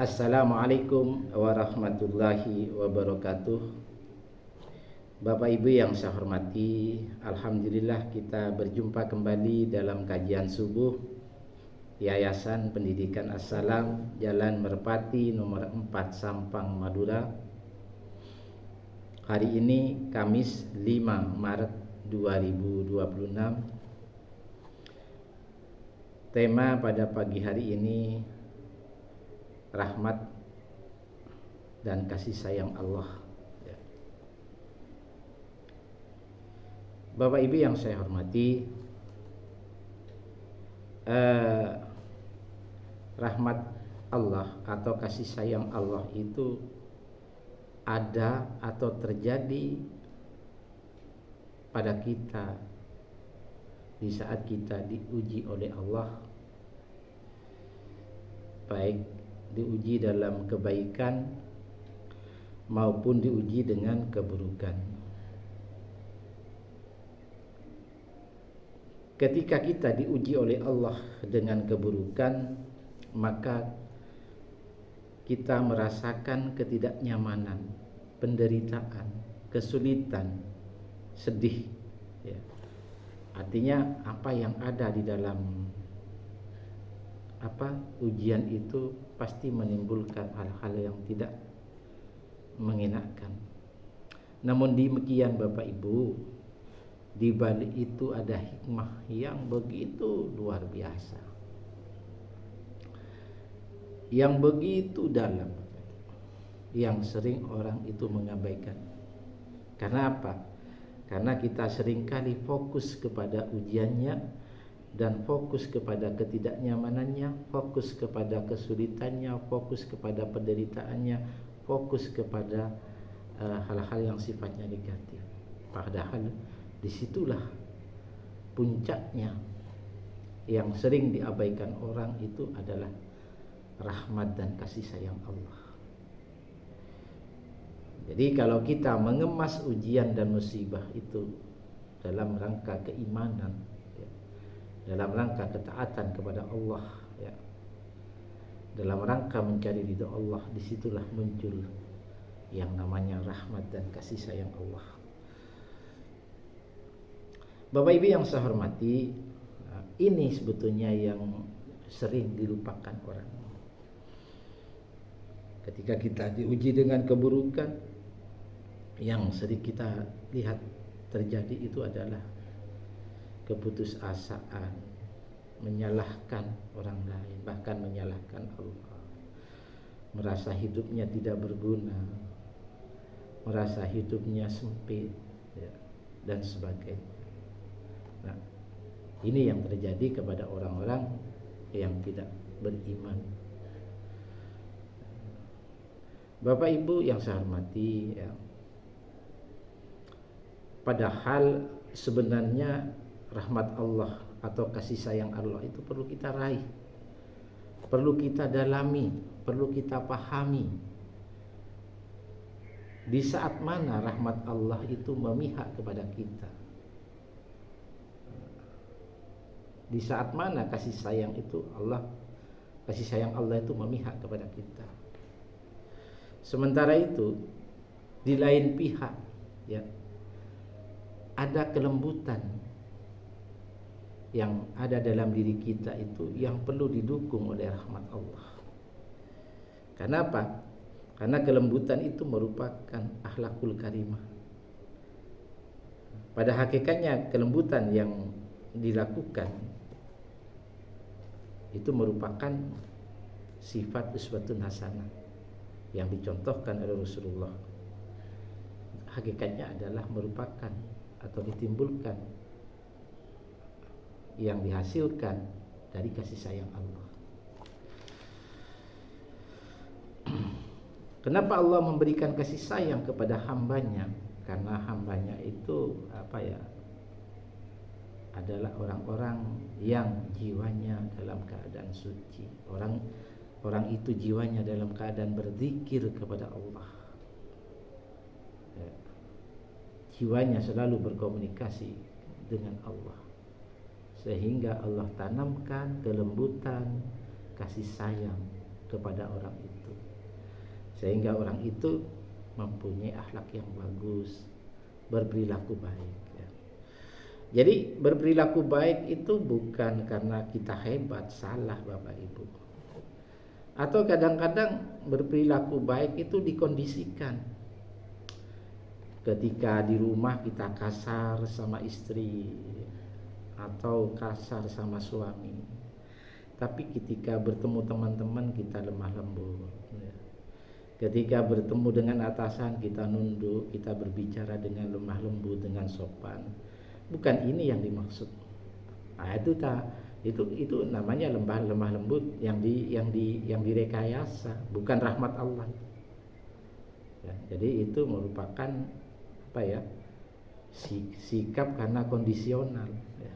Assalamualaikum warahmatullahi wabarakatuh. Bapak Ibu yang saya hormati, alhamdulillah kita berjumpa kembali dalam kajian subuh Yayasan Pendidikan As-Salam, Jalan Merpati nomor 4 Sampang, Madura. Hari ini Kamis 5 Maret 2026. Tema pada pagi hari ini rahmat dan kasih sayang Allah. Bapak Ibu yang saya hormati, rahmat Allah atau kasih sayang Allah itu ada atau terjadi pada kita di saat kita diuji oleh Allah, baik diuji dalam kebaikan maupun diuji dengan keburukan. Ketika kita diuji oleh Allah dengan keburukan, maka kita merasakan ketidaknyamanan, penderitaan, kesulitan, sedih, ya. Artinya apa yang ada di dalam ujian itu pasti menimbulkan hal-hal yang tidak mengenakan. Namun demikian Bapak Ibu, di balik itu ada hikmah yang begitu luar biasa, yang begitu dalam, yang sering orang itu mengabaikan. Karena apa? Karena kita seringkali fokus kepada ujiannya dan fokus kepada ketidaknyamanannya, fokus kepada kesulitannya, fokus kepada penderitaannya, fokus kepada hal-hal yang sifatnya negatif. Padahal disitulah puncaknya yang sering diabaikan orang itu adalah rahmat dan kasih sayang Allah. Jadi kalau kita mengemas ujian dan musibah itu dalam rangka keimanan, dalam rangka ketaatan kepada Allah, ya, dalam rangka mencari ridha Allah, disitulah muncul yang namanya rahmat dan kasih sayang Allah. Bapak Ibu yang saya hormati, ini sebetulnya yang sering dilupakan orang. Ketika kita diuji dengan keburukan, yang sering kita lihat terjadi itu adalah keputusasaan, menyalahkan orang lain, bahkan menyalahkan Allah, merasa hidupnya tidak berguna, merasa hidupnya sempit, ya, dan sebagainya. Nah, ini yang terjadi kepada orang-orang yang tidak beriman. Bapak Ibu yang saya hormati, ya, padahal sebenarnya rahmat Allah atau kasih sayang Allah itu perlu kita raih, perlu kita dalami, perlu kita pahami. Di saat mana rahmat Allah itu memihak kepada kita? Di saat mana kasih sayang Allah itu memihak kepada kita? Sementara itu di lain pihak, ya, ada kelembutan yang ada dalam diri kita itu yang perlu didukung oleh rahmat Allah. Kenapa? Karena kelembutan itu merupakan akhlakul karimah. Pada hakikatnya kelembutan yang dilakukan itu merupakan sifat uswatun hasanah yang dicontohkan oleh Rasulullah. Hakikatnya adalah merupakan atau ditimbulkan yang dihasilkan dari kasih sayang Allah. Kenapa Allah memberikan kasih sayang kepada hambanya? Karena hambanya itu adalah orang-orang yang jiwanya dalam keadaan suci. Orang itu jiwanya dalam keadaan berzikir kepada Allah. Jiwanya selalu berkomunikasi dengan Allah, sehingga Allah tanamkan kelembutan, kasih sayang kepada orang itu, sehingga orang itu mempunyai akhlak yang bagus, berperilaku baik ya. Jadi berperilaku baik itu bukan karena kita hebat, salah Bapak Ibu. Atau kadang-kadang berperilaku baik itu dikondisikan. Ketika di rumah kita kasar sama istri atau kasar sama suami, tapi ketika bertemu teman-teman kita lemah lembut ya. Ketika bertemu dengan atasan kita nunduk, kita berbicara dengan lemah lembut, dengan sopan. Bukan ini yang dimaksud. Nah, itu namanya lemah lembut yang direkayasa, bukan rahmat Allah. Ya, jadi itu merupakan sikap karena kondisional. Ya.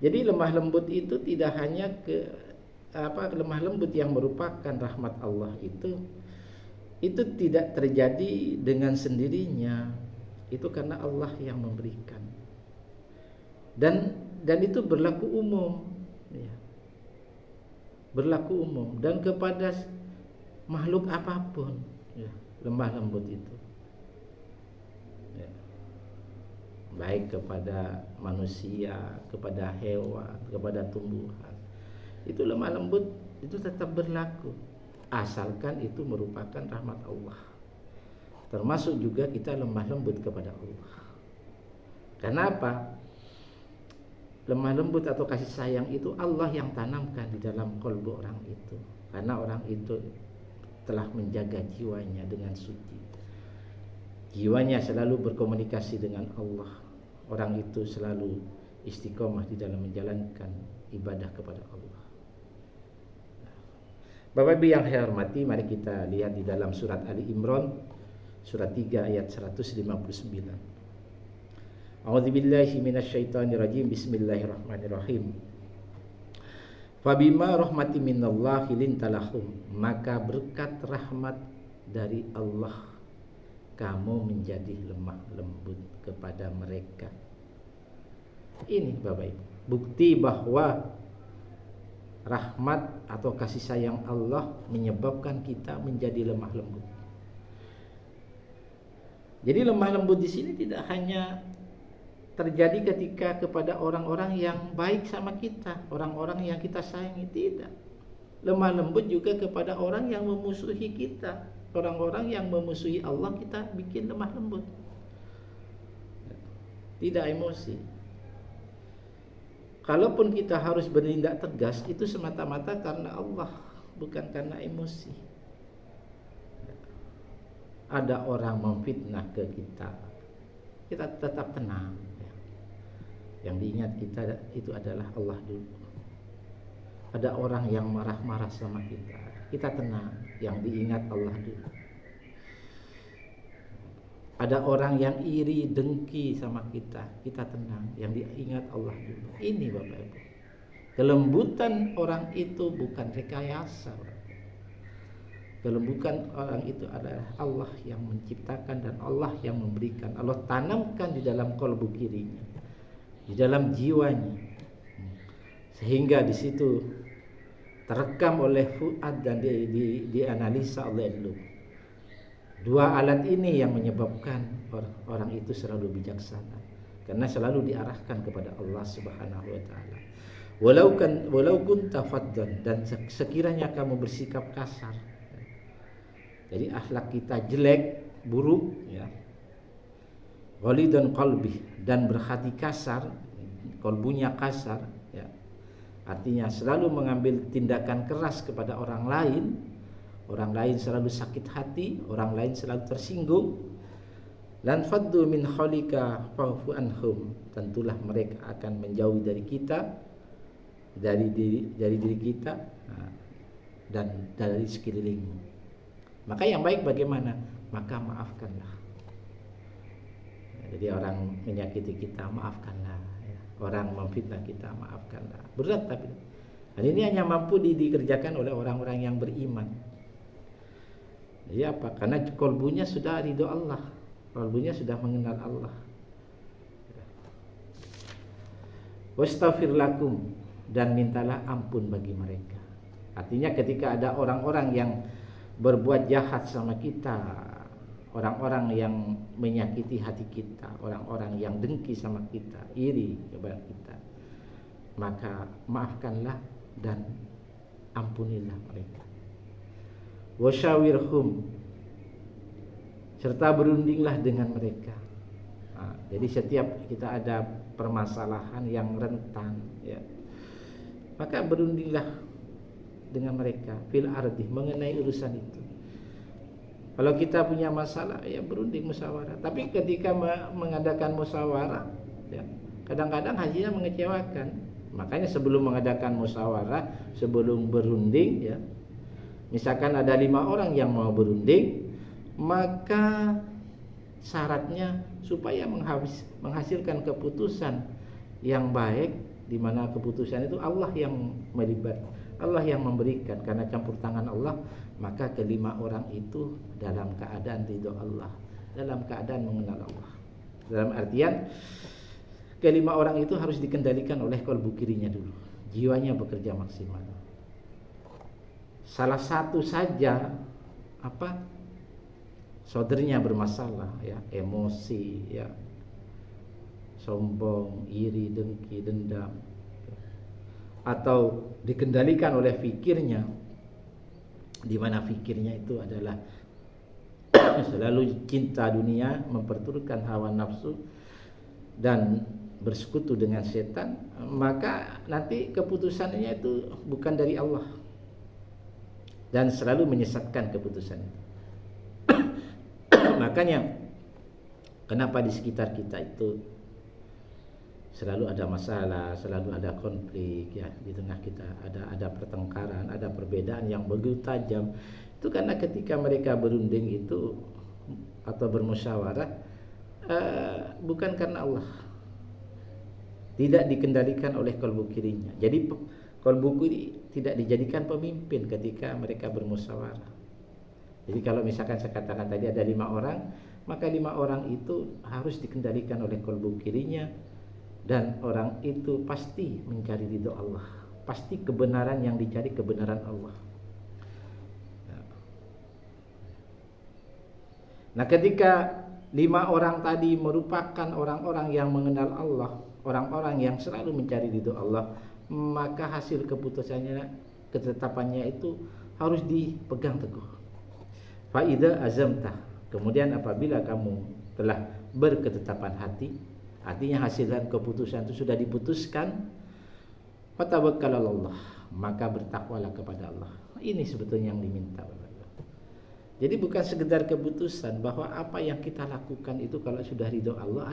Jadi lemah lembut itu tidak hanya lemah lembut yang merupakan rahmat Allah itu tidak terjadi dengan sendirinya. Itu karena Allah yang memberikan. Dan itu berlaku umum ya. Berlaku umum dan kepada makhluk apapun ya, lemah lembut itu ya. Baik kepada manusia, kepada hewan, kepada tumbuhan, itu lemah lembut itu tetap berlaku, asalkan itu merupakan rahmat Allah. Termasuk juga kita lemah lembut kepada Allah. Kenapa? Lemah lembut atau kasih sayang itu Allah yang tanamkan di dalam kalbu orang itu, karena orang itu telah menjaga jiwanya dengan suci. Jiwanya selalu berkomunikasi dengan Allah. Orang itu selalu istiqomah di dalam menjalankan ibadah kepada Allah. Bapak Ibu yang saya hormati, mari kita lihat di dalam surat Ali Imran surat 3 ayat 159. A'udzubillahi minasyaitonirrajim. Bismillahirrahmanirrahim. Fabima rahmati minallahi lintalahum, maka berkat rahmat dari Allah kamu menjadi lemah lembut kepada mereka. Ini Bapak Ibu, bukti bahwa rahmat atau kasih sayang Allah menyebabkan kita menjadi lemah lembut. Jadi lemah lembut di sini tidak hanya terjadi ketika kepada orang-orang yang baik sama kita, orang-orang yang kita sayangi, tidak. Lemah lembut juga kepada orang yang memusuhi kita, orang-orang yang memusuhi Allah, kita bikin lemah lembut. Tidak emosi. Kalaupun kita harus bertindak tegas, itu semata-mata karena Allah, bukan karena emosi. Ada orang memfitnah ke kita, kita tetap tenang. Yang diingat kita itu adalah Allah dulu. Ada orang yang marah-marah sama kita, kita tenang. Yang diingat Allah dulu. Ada orang yang iri, dengki sama kita, kita tenang. Yang diingat Allah dulu. Ini Bapak Ibu, kelembutan orang itu bukan rekayasa. Kelembutan orang itu adalah Allah yang menciptakan dan Allah yang memberikan. Allah tanamkan di dalam kalbu kirinya, di dalam jiwanya, sehingga di situ terekam oleh fuad dan dianalisa oleh ilmu. Dua alat ini yang menyebabkan orang itu selalu bijaksana, karena selalu diarahkan kepada Allah Subhanahu wa taala. Walau kunta faddan, dan sekiranya kamu bersikap kasar. Jadi akhlak kita jelek, buruk ya. Ghalidun qalbi, dan berhati kasar, kalbunya kasar ya. Artinya selalu mengambil tindakan keras kepada orang lain selalu sakit hati, orang lain selalu tersinggung. Lan faddu min khalika fa'fu anhum, tentulah mereka akan menjauhi dari kita, dari diri kita dan dari sekelilingmu. Maka yang baik bagaimana? Maka maafkanlah. Jadi orang menyakiti kita, maafkanlah ya. Orang memfitnah kita, maafkanlah. Berat tapi dan ini hanya mampu dikerjakan oleh orang-orang yang beriman. Jadi apa? Karena kalbunya sudah ridho Allah, kalbunya sudah mengenal Allah. Wastaghfir lakum, dan mintalah ampun bagi mereka. Artinya ketika ada orang-orang yang berbuat jahat sama kita, orang-orang yang menyakiti hati kita, orang-orang yang dengki sama kita, iri kepada kita, maka maafkanlah dan ampunilah mereka. Wasyawirhum, serta berundinglah dengan mereka. Jadi setiap kita ada permasalahan yang rentan, ya, maka berundinglah dengan mereka fil ardi, mengenai urusan itu. Kalau kita punya masalah, ya berunding musyawarah. Tapi ketika mengadakan musyawarah, ya, kadang-kadang hasilnya mengecewakan. Makanya sebelum mengadakan musyawarah, sebelum berunding, ya, misalkan ada 5 orang yang mau berunding, maka syaratnya supaya menghasilkan keputusan yang baik, di mana keputusan itu Allah yang melibat, Allah yang memberikan, karena campur tangan Allah, maka kelima orang itu dalam keadaan ridho Allah, dalam keadaan mengenal Allah. Dalam artian kelima orang itu harus dikendalikan oleh kalbu kirinya dulu, jiwanya bekerja maksimal. Salah satu saja saudaranya bermasalah, ya, emosi, ya, sombong, iri, dengki, dendam, atau dikendalikan oleh fikirnya, di mana fikirnya itu adalah selalu cinta dunia, memperturutkan hawa nafsu dan bersekutu dengan setan, maka nanti keputusannya itu bukan dari Allah dan selalu menyesatkan keputusannya. Makanya kenapa di sekitar kita itu selalu ada masalah, selalu ada konflik, ya, di tengah kita ada pertengkaran, ada perbedaan yang begitu tajam. Itu karena ketika mereka berunding itu atau bermusyawarah, bukan karena Allah, tidak dikendalikan oleh kalbu kirinya. Jadi kalbu kiri tidak dijadikan pemimpin ketika mereka bermusyawarah. Jadi kalau misalkan saya katakan tadi ada 5 orang, maka 5 orang itu harus dikendalikan oleh kalbu kirinya, dan orang itu pasti mencari ridho Allah, pasti kebenaran yang dicari kebenaran Allah. Nah, ketika 5 orang tadi merupakan orang-orang yang mengenal Allah, orang-orang yang selalu mencari ridho Allah, maka hasil keputusannya, ketetapannya itu harus dipegang teguh. Fa'idha azamtah, kemudian apabila kamu telah berketetapan hati, artinya hasil dan keputusan itu sudah diputuskan, fatawakkal 'alallah, maka bertakwalah kepada Allah. Ini sebetulnya yang diminta. Jadi bukan sekedar keputusan, bahwa apa yang kita lakukan itu kalau sudah ridho Allah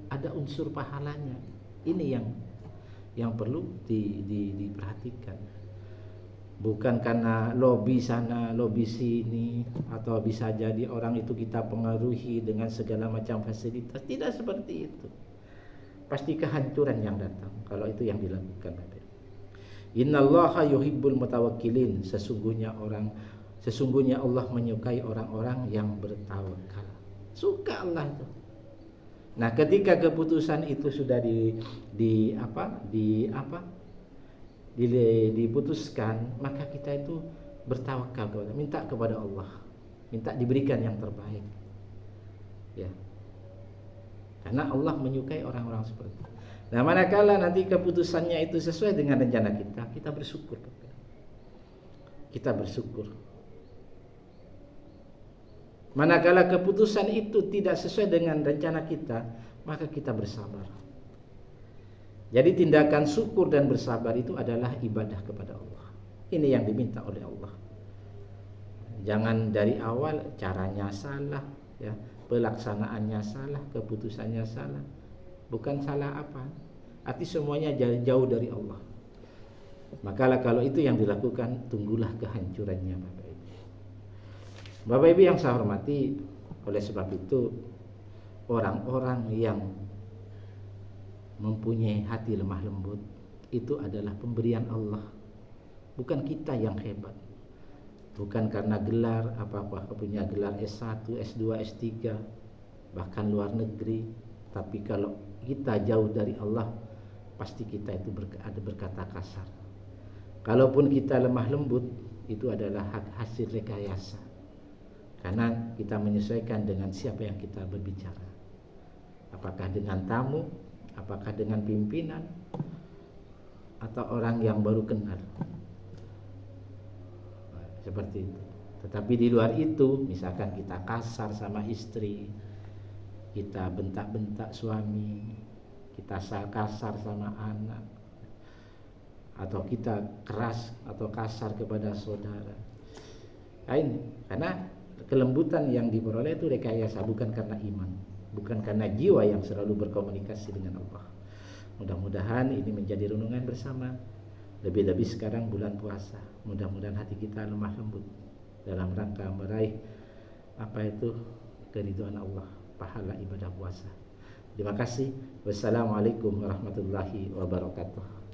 ada unsur pahalanya. Ini yang perlu diperhatikan. Bukan karena lobby sana, lobby sini, atau bisa jadi orang itu kita pengaruhi dengan segala macam fasilitas. Tidak seperti itu. Pasti kehancuran yang datang kalau itu yang dilakukan. Innallaha yuhibbul mutawakkilin, sesungguhnya Allah menyukai orang-orang yang bertawakal. Suka Allah itu. Nah, ketika keputusan itu sudah diputuskan, maka kita itu bertawakal kepada, minta kepada Allah, minta diberikan yang terbaik, ya, karena Allah menyukai orang-orang seperti itu. Nah, manakala nanti keputusannya itu sesuai dengan rencana kita bersyukur, kita bersyukur. Manakala keputusan itu tidak sesuai dengan rencana kita, maka kita bersabar. Jadi tindakan syukur dan bersabar itu adalah ibadah kepada Allah. Ini yang diminta oleh Allah. Jangan dari awal caranya salah, ya, pelaksanaannya salah, keputusannya salah. Bukan salah apa, arti semuanya jauh dari Allah. Maka kalau itu yang dilakukan, tunggulah kehancurannya, Bapak Ibu. Bapak Ibu yang saya hormati, oleh sebab itu orang-orang yang mempunyai hati lemah lembut itu adalah pemberian Allah, bukan kita yang hebat. Bukan karena gelar apa-apa, punya gelar S1, S2, S3, bahkan luar negeri. Tapi kalau kita jauh dari Allah, pasti kita itu berkata kasar. Kalaupun kita lemah lembut, itu adalah hasil rekayasa. Karena kita menyesuaikan dengan siapa yang kita berbicara. Apakah dengan tamu, apakah dengan pimpinan, atau orang yang baru kenal. Seperti itu. Tetapi di luar itu, misalkan kita kasar sama istri, kita bentak-bentak suami, kita kasar sama anak, atau kita keras atau kasar kepada saudara. Nah, ini karena kelembutan yang diperoleh itu rekayasa, bukan karena iman, bukan karena jiwa yang selalu berkomunikasi dengan Allah. Mudah-mudahan ini menjadi renungan bersama. Lebih-lebih sekarang bulan puasa, mudah-mudahan hati kita lemah lembut dalam rangka meraih keridhaan Allah, pahala ibadah puasa. Terima kasih. Wassalamualaikum warahmatullahi wabarakatuh.